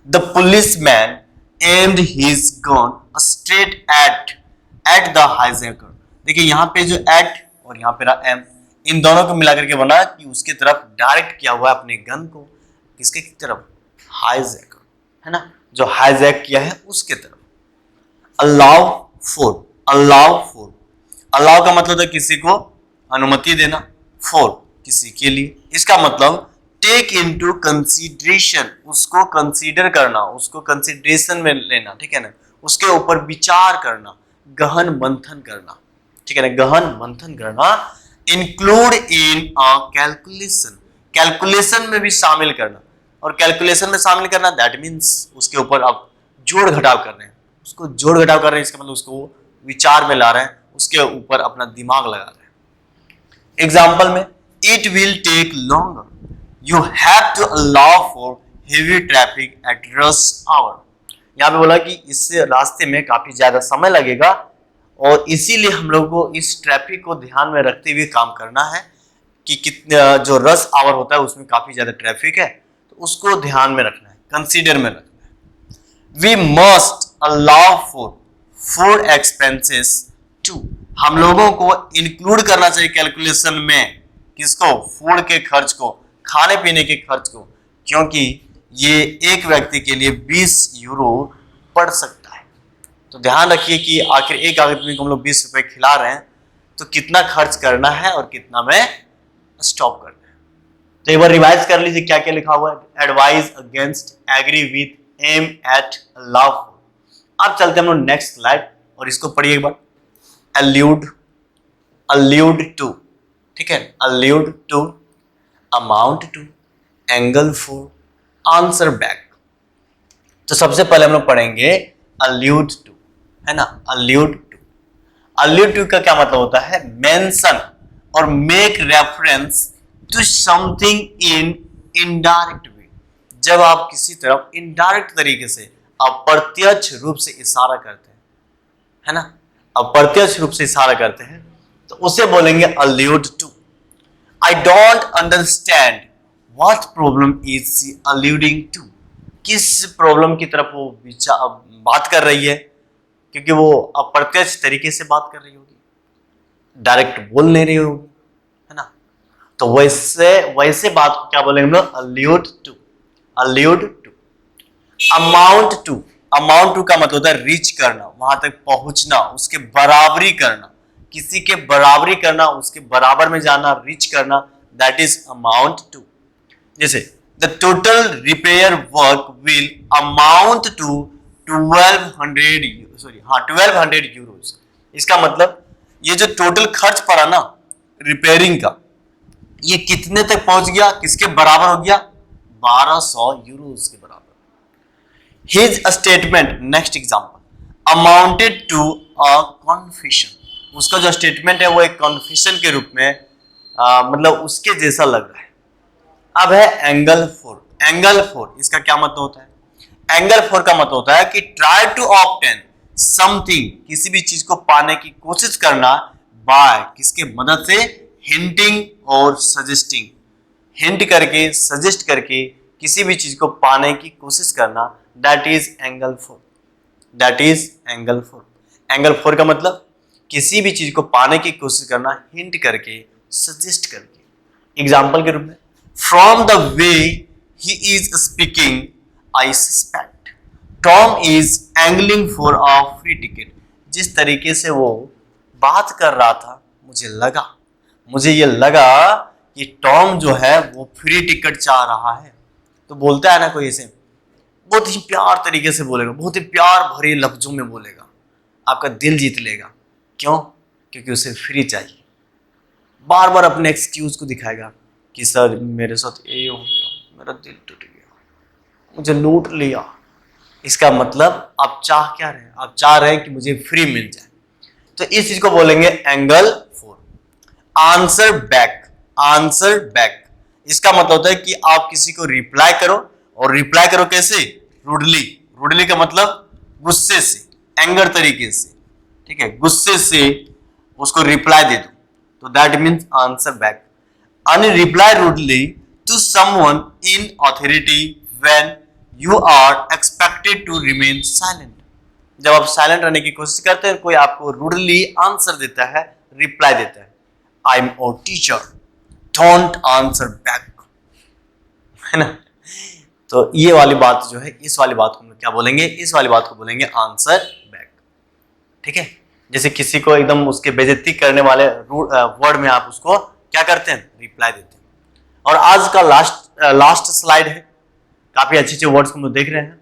The policeman aimed his gun straight at the hijacker. देखिए यहाँ पे जो एट और यहाँ पे रहा एम, इन दोनों को मिलाकर के बना कि उसकी तरफ डायरेक्ट किया हुआ है अपने गन को, किसके तरफ, हाईजैकर, है ना, जो हाईजैक किया है उसके तरफ। Allow for, allow for, allow का मतलब है किसी को अनुमति देना, फॉर किसी के लिए, इसका मतलब टेक इनटू कंसीडरेशन, उसको कंसीडर करना, उसको कंसीडरेशन में लेना, ठीक है ना, उसके ऊपर विचार करना, गहन मंथन करना, ठीक है ना, गहन मंथन करना, include in a calculation, calculation में भी शामिल करना, और कैलकुलेशन में शामिल करना दैट मीन्स उसके ऊपर आप जोड़ घटाव कर रहे हैं, उसको जोड़ घटाव कर रहे हैं, इसका मतलब उसको विचार में ला रहे हैं, उसके ऊपर अपना दिमाग लगा रहे हैं। एग्जाम्पल में, it will take longer, you have to allow for heavy traffic at rush hour. यहाँ पे बोला कि इससे रास्ते में काफी ज्यादा समय लगेगा और इसीलिए हम लोग को इस ट्रैफिक को ध्यान में रखते हुए काम करना है कि कितने जो रश आवर होता है उसमें काफी ज्यादा ट्रैफिक है, तो उसको ध्यान में रखना है, कंसीडर में रखना है। We must allow for food expenses too, हम लोगों को इंक्लूड करना चाहिए कैलकुलेशन में, किसको, फूड के खर्च को, खाने पीने के खर्च को, क्योंकि ये एक व्यक्ति के लिए 20 यूरो पड़ सकता है। तो ध्यान रखिए कि आखिर एक आदमी को हम लोग 20 रुपए खिला रहे हैं तो कितना खर्च करना है और कितना में स्टॉप करना है। तो एक बार रिवाइज कर लीजिए क्या क्या लिखा हुआ है। Advise against, agree with, aim at, love. अब चलते हैं हम लोग नेक्स्ट स्लाइड और इसको पढ़िए एक बार। allude, allude to, ठीक है, allude to, amount to, angle for, answer back। तो सबसे पहले हम लोग पढ़ेंगे allude to, है ना, allude to। allude to का क्या मतलब होता है, mention और make reference to something in indirect way। जब आप किसी तरफ इनडायरेक्ट तरीके से अप्रत्यक्ष रूप से इशारा करते हैं, है ना, अप्रत्यक्ष रूप से इशारा करते हैं, तो उसे बोलेंगे allude to। I don't understand what problem is she alluding to। किस प्रॉब्लम की तरफ वो बात कर रही है, क्योंकि वो अप्रत्यक्ष तरीके से बात कर रही होगी, डायरेक्ट बोल नहीं रही होगी, है ना। तो वैसे बात को क्या बोलेंगे हम लोग, allude to, allude to। amount to, amount to का मतलब होता है रीच करना, वहां तक पहुंचना, उसके बराबरी करना, किसी के बराबरी करना, उसके बराबर में जाना, रीच करना, दैट इज अमाउंट टू। जैसे the total repair work will amount to 1200 euros. इसका मतलब ये जो टोटल खर्च पड़ा ना रिपेयरिंग का, ये कितने तक पहुंच गया, किसके बराबर हो गया, 1200 यूरोज के बराबर। His statement, next example, amounted to a confession। उसका जो स्टेटमेंट है वो एक कॉन्फेशन के रूप में मतलब उसके जैसा लग रहा है। अब है एंगल फोर। एंगल फोर इसका क्या मतलब होता है, एंगल फोर का मतलब होता है कि ट्राई टू ऑब्टेन समथिंग, किसी भी चीज को पाने की कोशिश करना, बाय, किसके मदद से, हिंटिंग और सजेस्टिंग, हिंट करके, सजेस्ट करके किसी भी चीज को पाने की कोशिश करना, that is angle four, that is angle four. Angle four का मतलब किसी भी चीज को पाने की कोशिश करना, हिंट करके, सजेस्ट करके। एग्जाम्पल के रूप में, from the way he is speaking I suspect Tom is angling for a free ticket. जिस तरीके से वो बात कर रहा था मुझे ये लगा कि टॉम जो है वो फ्री टिकट चाह रहा है। तो बोलता है ना कोई ऐसे, बहुत ही प्यार तरीके से बोलेगा, बहुत ही प्यार भरे लफ्जों में बोलेगा, आपका दिल जीत लेगा। क्यों? क्योंकि उसे फ्री चाहिए। बार बार अपने एक्सक्यूज को दिखाएगा कि सर मेरे साथ ये हो गया, मेरा दिल टूट गया, मुझे लूट लिया। इसका मतलब आप चाह क्या रहे हैं, आप चाह रहे हैं कि मुझे फ्री मिल जाए। तो इस चीज को बोलेंगे angle four. Answer back, answer back इसका मतलब होता है कि आप किसी को रिप्लाई करो, और रिप्लाई करो कैसे, रूडली। रूडली का मतलब गुस्से से, एंगर तरीके से, ठीक है, गुस्से से उसको रिप्लाई दे दो, तो that means answer back. Any reply rudely to someone in authority when you are expected to remain silent. जब आप साइलेंट रहने की कोशिश करते हैं, कोई आपको रूडली आंसर देता है, रिप्लाई देता है, I am your teacher, don't answer back, है ना। तो ये वाली बात जो है, इस वाली बात को हम लोग क्या बोलेंगे, इस वाली बात को बोलेंगे आंसर बैक, ठीक है। जैसे किसी को एकदम उसके बेइज्जती करने वाले वर्ड में आप उसको क्या करते हैं, रिप्लाई देते हैं। और आज का लास्ट स्लाइड है, काफी अच्छे वर्ड्स को हम लोग देख रहे हैं,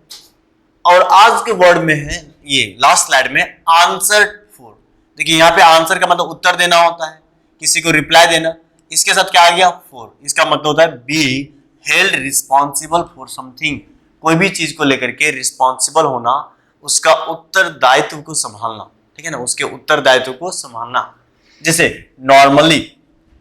और आज के वर्ड में है ये लास्ट स्लाइड में आंसर फोर। देखिए यहाँ पे आंसर का मतलब उत्तर देना होता है, किसी को रिप्लाई देना। इसके साथ क्या आ गया? फॉर। इसका मतलब होता है be held responsible for something, कोई भी चीज को लेकर के रिस्पॉन्सिबल होना, उसका उत्तरदायित्व को संभालना, ठीक है ना, उसके उत्तरदायित्व को संभालना। जैसे normally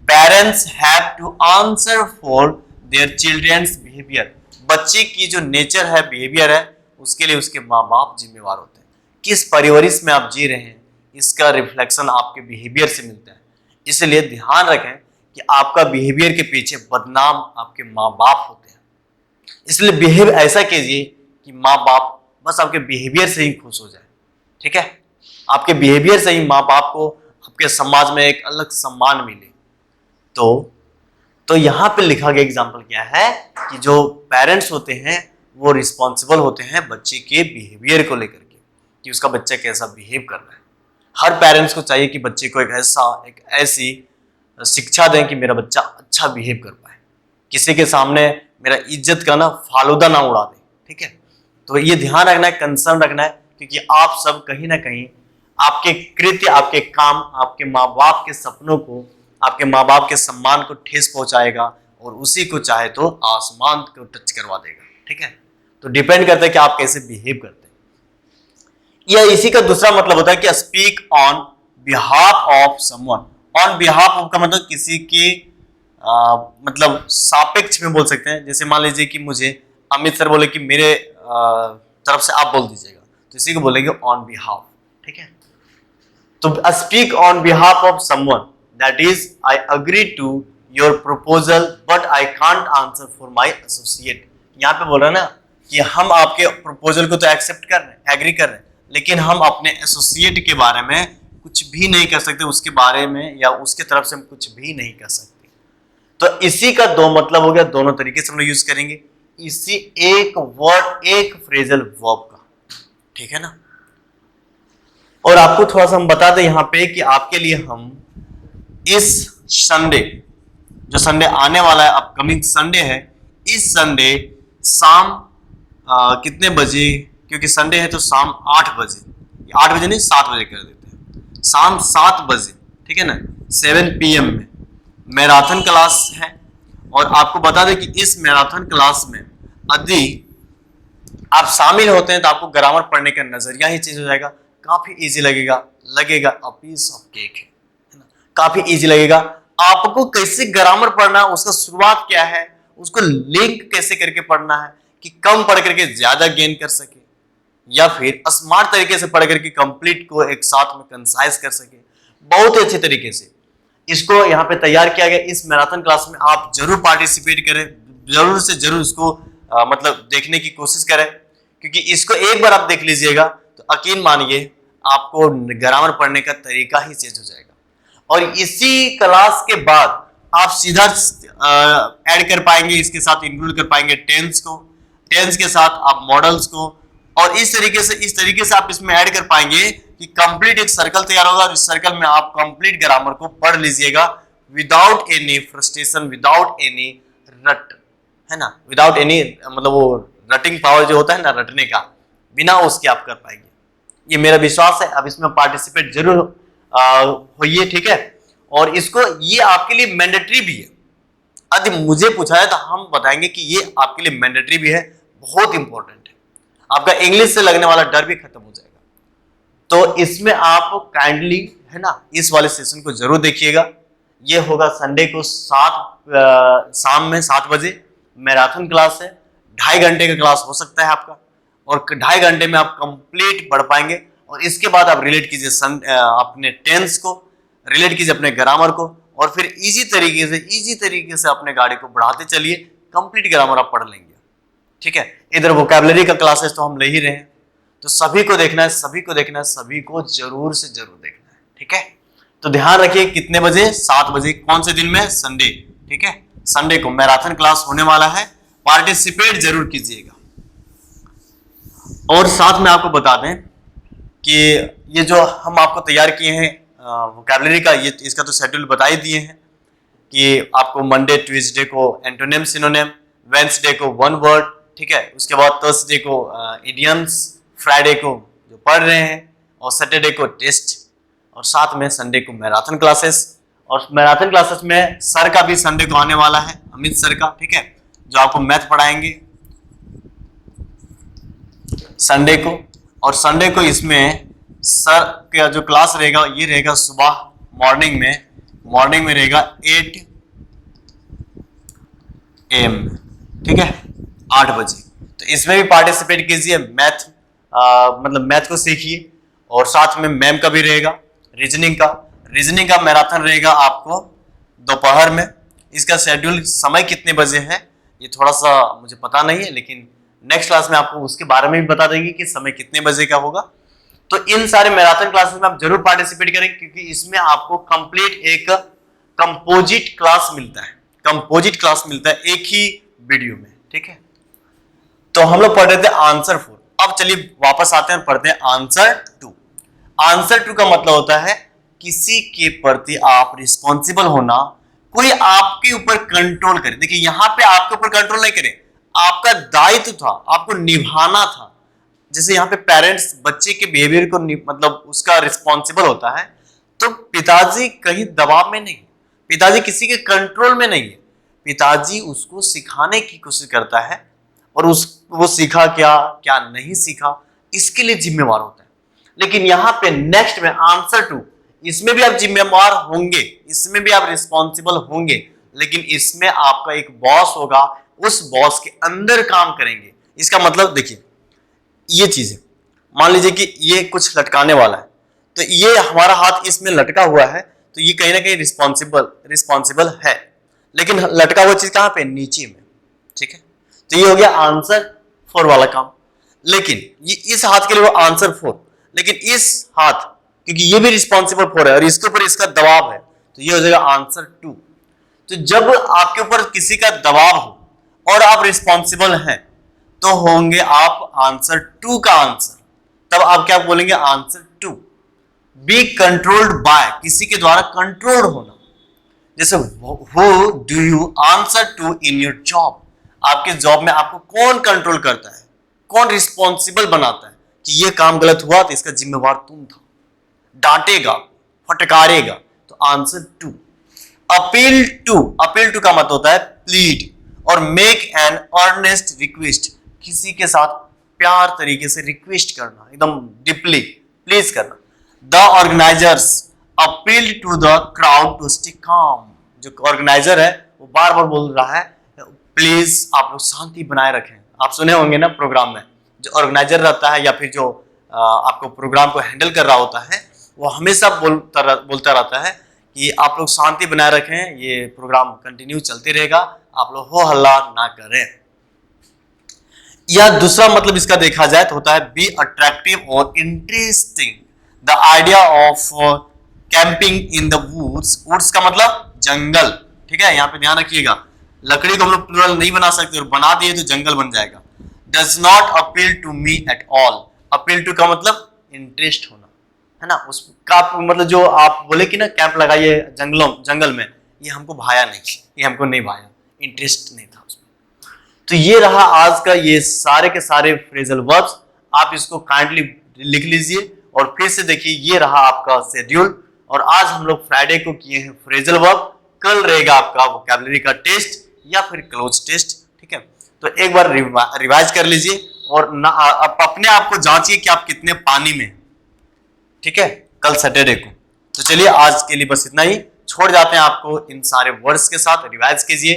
parents have to answer for their children's behaviour, बच्चे की जो नेचर है, बिहेवियर है, उसके लिए उसके माँ बाप जिम्मेवार होते हैं। किस परिवरिश में आप जी रहे हैं, इसका रिफ्लेक्शन आपके बिहेवियर से मिलता है। इसलिए ध्यान रखें कि आपका बिहेवियर के पीछे बदनाम आपके माँ बाप होते हैं। इसलिए बिहेव ऐसा कीजिए कि माँ बाप बस आपके बिहेवियर से ही खुश हो जाए, ठीक है, आपके बिहेवियर से ही माँ बाप को आपके समाज में एक अलग सम्मान मिले। तो यहाँ पे लिखा गया एग्जाम्पल क्या है कि जो पेरेंट्स होते हैं वो रिस्पॉन्सिबल होते हैं बच्चे के बिहेवियर को लेकर के, कि उसका बच्चा कैसा बिहेव कर रहा है। हर पेरेंट्स को चाहिए कि बच्चे को एक ऐसी शिक्षा दें कि मेरा बच्चा अच्छा बिहेव कर पाए, किसी के सामने मेरा इज्जत का ना फालूदा ना उड़ा दे, ठीक है। तो ये ध्यान रखना है, कंसर्न रखना है, क्योंकि आप सब कहीं ना कहीं आपके कृत्य, आपके काम, आपके माँ बाप के सपनों को, आपके माँ बाप के सम्मान को ठेस पहुंचाएगा, और उसी को चाहे तो आसमान को टच करवा देगा, ठीक है। तो डिपेंड करता है कि आप कैसे बिहेव करते हैं। यह इसी का दूसरा मतलब होता है कि speak on behalf of someone. On behalf of का मतलब किसी के मतलब सापेक्ष में बोल सकते हैं। जैसे मान लीजिए कि मुझे अमित सर बोले कि मेरे तरफ से आप बोल दीजिएगा, तो इसी को बोलेंगे ऑन बिहाफ, ठीक है। तो speak on behalf of someone, that is I agree to your proposal but I can't answer for my associate. यहाँ पे बोल रहा है ना कि हम आपके प्रपोजल को तो एक्सेप्ट कर रहे हैं, एग्री कर रहे हैं, लेकिन हम अपने एसोसिएट के बारे में कुछ भी नहीं कर सकते, उसके बारे में या उसके तरफ से हम कुछ भी नहीं कर सकते। तो इसी का दो मतलब हो गया, दोनों तरीके से हम लोग यूज करेंगे इसी एक वर्ड, एक फ्रेजल वर्ब का, ठीक है ना। और आपको थोड़ा सा हम बता दें यहाँ पे कि आपके लिए हम इस संडे, जो संडे आने वाला है, अपकमिंग संडे है, इस संडे शाम कितने बजे, क्योंकि संडे है तो शाम 8 बजे, 8 बजे नहीं 7 बजे कर देते हैं, शाम 7 बजे, ठीक है ना, 7 PM में मैराथन क्लास है। और आपको बता दें कि इस मैराथन क्लास में यदि आप शामिल होते हैं तो आपको ग्रामर पढ़ने का नजरिया ही चेंज हो जाएगा, काफी इजी लगेगा अ पीस ऑफ केक है ना, काफी इजी लगेगा। आपको कैसे ग्रामर पढ़ना है, उसका शुरुआत क्या है, उसको लिंक कैसे करके पढ़ना है कि कम पढ़ करके ज्यादा गेन कर सके, या फिर स्मार्ट तरीके से पढ़ करके कंप्लीट को एक साथ में कंसाइज कर सके, बहुत ही अच्छे तरीके से इसको यहाँ पे तैयार किया गया। इस मैराथन क्लास में आप जरूर पार्टिसिपेट करें, जरूर से जरूर इसको मतलब देखने की कोशिश करें, क्योंकि इसको एक बार आप देख लीजिएगा तो यकीन मानिए आपको ग्रामर पढ़ने का तरीका ही चेंज हो जाएगा। और इसी क्लास के बाद आप सीधा ऐड कर पाएंगे, इसके साथ इंक्लूड कर पाएंगे टेंस को, टेंस के साथ आप मॉडल्स को, और इस तरीके से आप इसमें ऐड कर पाएंगे कि कंप्लीट एक सर्कल तैयार होगा, और इस सर्कल में आप कंप्लीट ग्रामर को पढ़ लीजिएगा without any frustration, without any रट, है ना, विदाउट एनी मतलब वो रटिंग पावर जो होता है ना, रटने का, बिना उसके आप कर पाएंगे, ये मेरा विश्वास है। अब इसमें पार्टिसिपेट जरूर होइए, ठीक है। और इसको ये आपके लिए मैंडेटरी भी है, यदि मुझे पूछा है तो हम बताएंगे कि ये आपके लिए मैंडेटरी भी है, बहुत इंपॉर्टेंट है, आपका इंग्लिश से लगने वाला डर भी खत्म हो जाएगा। तो इसमें आप काइंडली, है ना, इस वाले सेशन को जरूर देखिएगा। ये होगा संडे को शाम में 7 बजे मैराथन क्लास है, 2.5 घंटे का क्लास हो सकता है आपका, और 2.5 घंटे में आप कंप्लीट पढ़ पाएंगे। और इसके बाद आप रिलेट कीजिए अपने टेंस को, रिलेट कीजिए अपने ग्रामर को, और फिर इजी तरीके से अपने गाड़ी को बढ़ाते चलिए, कंप्लीट ग्रामर आप पढ़ लेंगे, ठीक है। इधर वोकैबुलरी का क्लासेस तो हम ले ही रहे हैं, तो सभी को देखना है, सभी को जरूर से जरूर देखना है, ठीक है। तो ध्यान रखिए कितने बजे, 7 बजे, कौन से दिन में, संडे, ठीक है, संडे को मैराथन क्लास होने वाला है, पार्टिसिपेट जरूर कीजिएगा। और साथ में आपको बता दें कि ये जो हम आपको तैयार किए हैं वोकैबुलरी का, ये इसका तो शेड्यूल बता ही दिए हैं कि आपको मंडे ट्यूसडे को एंटोनिम सिनोनिम, वेडनेसडे को वन वर्ड, ठीक है, उसके बाद थर्सडे को इडियम्स, फ्राइडे को जो पढ़ रहे हैं, और सैटरडे को टेस्ट, और साथ में संडे को मैराथन क्लासेस। और मैराथन क्लासेस में सर का भी संडे को आने वाला है, अमित सर का, ठीक है, जो आपको मैथ पढ़ाएंगे संडे को। और संडे को इसमें सर का जो क्लास रहेगा ये रहेगा सुबह मॉर्निंग में रहेगा 8 AM, ठीक है, 8 बजे। तो इसमें भी पार्टिसिपेट कीजिए, मैथ मतलब मैथ को सीखिए। और साथ में मैम का भी रहेगा रीजनिंग का मैराथन रहेगा आपको दोपहर में। इसका शेड्यूल समय कितने बजे है ये थोड़ा सा मुझे पता नहीं है, लेकिन नेक्स्ट क्लास में आपको उसके बारे में भी बता देंगे कि समय कितने बजे का होगा। तो इन सारे मैराथन क्लासेस में आप जरूर पार्टिसिपेट करें, क्योंकि इसमें आपको कंप्लीट एक कंपोजिट क्लास मिलता है एक ही वीडियो में, ठीक है। तो हम लोग पढ़ रहे थे आंसर 4। अब चलिए वापस आते हैं और पढ़ते हैं आंसर 2। आंसर 2 का मतलब होता है किसी के प्रति आप रिस्पॉन्सिबल होना, कोई आपके ऊपर कंट्रोल करे। देखिए यहां पे आपके ऊपर कंट्रोल नहीं करे, आपका दायित्व था, आपको निभाना था। जैसे यहाँ पे पेरेंट्स बच्चे के बिहेवियर को मतलब उसका रिस्पॉन्सिबल होता है, तो पिताजी कहीं दबाव में नहीं, पिताजी किसी के कंट्रोल में नहीं है, पिताजी उसको सिखाने की कोशिश करता है और वो सीखा क्या नहीं सीखा इसके लिए जिम्मेवार होता है। लेकिन यहाँ पे नेक्स्ट में आंसर 2, इसमें भी आप जिम्मेवार होंगे, इसमें भी आप रिस्पॉन्सिबल होंगे, लेकिन इसमें आपका एक बॉस होगा, उस बॉस के अंदर काम करेंगे। इसका मतलब देखिए ये चीज है, मान लीजिए कि ये कुछ लटकाने वाला है, तो ये हमारा हाथ इसमें लटका हुआ है, तो ये कहीं ना कहीं रिस्पॉन्सिबल है, लेकिन लटका हुआ चीज कहां पे, नीचे में, ठीक है। तो ये हो गया आंसर 4 वाला काम। लेकिन ये इस हाथ के लिए वो आंसर 4, लेकिन इस हाथ, क्योंकि ये भी रिस्पॉन्सिबल 4 है और इसके ऊपर इसका दबाव है, तो ये हो जाएगा आंसर 2। तो जब आपके ऊपर किसी का दबाव हो और आप रिस्पॉन्सिबल हैं, तो होंगे आप आंसर 2 का आंसर। तब आप क्या बोलेंगे, आंसर 2। बी कंट्रोल्ड बाय, किसी के द्वारा कंट्रोल्ड होना। जैसे who do you answer to in your job, आपके जॉब में आपको कौन कंट्रोल करता है, कौन रिस्पॉन्सिबल बनाता है कि ये काम गलत हुआ तो इसका जिम्मेवार तुम था, डांटेगा, फटकारेगा, तो आंसर 2। अपील टू का मतलब होता है प्लीड और मेक एन अर्नेस्ट रिक्वेस्ट, किसी के साथ प्यार तरीके से रिक्वेस्ट करना, एकदम डीपली प्लीज करना। The organisers appeal to the crowd to stay calm, जो ऑर्गेनाइजर है वो बार बार बोल रहा है प्लीज आप लोग शांति बनाए रखें। आप सुने होंगे ना प्रोग्राम में, जो ऑर्गेनाइजर रहता है या फिर जो आपको प्रोग्राम को हैंडल कर रहा होता है, वो हमेशा बोलता रहता है कि आप लोग शांति बनाए रखें, ये प्रोग्राम कंटिन्यू चलते रहेगा, आप लोग हो हल्ला ना करें। या दूसरा मतलब इसका देखा जाए तो होता है बी अट्रैक्टिव और interesting. The idea of camping in the woods का मतलब जंगल, ठीक है, यहाँ पे ध्यान रखिएगा, लकड़ी को हम लोग प्लूरल नहीं बना सकते, और बना दिए तो जंगल बन जाएगा। Does not appeal to me at all, appeal to का मतलब इंटरेस्ट होना, है ना, उसका मतलब जो आप बोले कि ना कैंप लगाइए जंगल में, ये हमको भाया नहीं, ये हमको नहीं भाया, इंटरेस्ट नहीं था उसमें। तो ये रहा आज का ये सारे के सारे फ्रेजल वर्ब्स, आप इसको काइंडली लिख लीजिए और फिर से देखिए, ये रहा आपका शेड्यूल। और आज हम लोग फ्राइडे को किए हैं फ्रेजल वर्ब, कल रहेगा आपका वोकैबुलरी का टेस्ट या फिर क्लोज टेस्ट, ठीक है। तो एक बार रिवाइज कर लीजिए और ना अपने आप को जांचिए कि आप कितने पानी में, ठीक है, कल सैटरडे को। तो चलिए आज के लिए बस इतना ही, छोड़ जाते हैं आपको इन सारे वर्ड्स के साथ, रिवाइज कीजिए